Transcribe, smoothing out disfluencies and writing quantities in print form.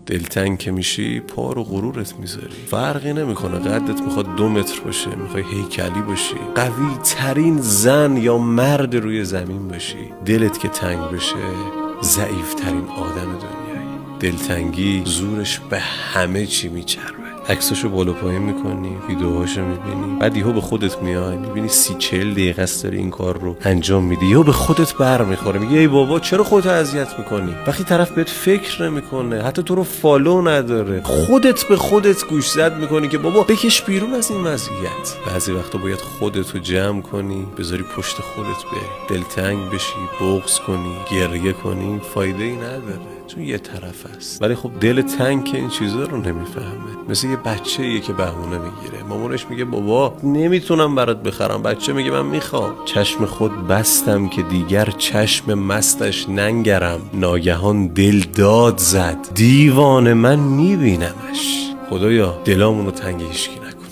دلتنگ که میشی پا رو غرورت میذاری. فرقی نمیکنه قدت میخواد 2 متر باشه، میخوای هیکلی باشی، قوی ترین زن یا مرد روی زمین باشی، دلت که تنگ بشه ضعیف ترین آدم دنیایی. دلتنگی زورش به همه چی میچربه. عکساشو بالا پایین میکنی، ویدیوهاشو میبینی، بعد یهو به خودت میای میبینی 30-40 دقیقه است داری این کار رو انجام میدی، یهو به خودت برمیخوره، میگه ای بابا چرا خودت اذیت میکنی؟ وقتی طرف بهت فکر نمیکنه، حتی تو رو فالو نداره، خودت به خودت گوش زد میکنی که بابا بکش بیرون از این وضعیت. بعضی وقتا باید خودتو جمع کنی، بذاری پشت خودت بری، دلتنگ بشی، بغض کنی، گریه کنی، فایده ای نداره، چون یه طرف است. ولی خب دل تنگ که این چیزا رو نمیفهمه. مثل یه بچه‌ایه که بهونه میگیره، مامانش میگه بابا نمیتونم برات بخرم، بچه میگه من میخوام. چشم خود بستم که دیگر چشم مستش ننگرم، ناگهان دل داد زد دیوانه من میبینمش. خدایا دلامونو تنگ هیچکی نکن.